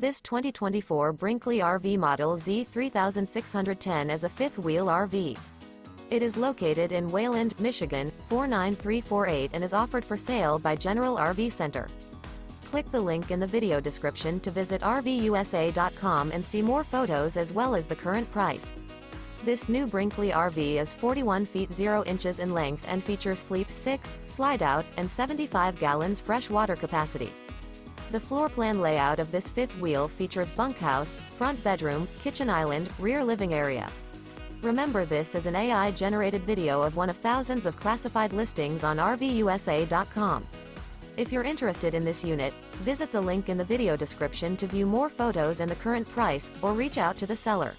This 2024 Brinkley RV Model Z 3610 is a fifth-wheel RV. It is located in Wayland, Michigan, 49348 and is offered for sale by General RV Center. Click the link in the video description to visit RVUSA.com and see more photos as well as the current price. This new Brinkley RV is 41 feet 0 inches in length and features sleep 6, slide-out, and 75 gallons fresh water capacity. The floor plan layout of this fifth wheel features bunkhouse, front bedroom, kitchen island, rear living area. Remember, this is an AI-generated video of one of thousands of classified listings on RVUSA.com. If you're interested in this unit, visit the link in the video description to view more photos and the current price, or reach out to the seller.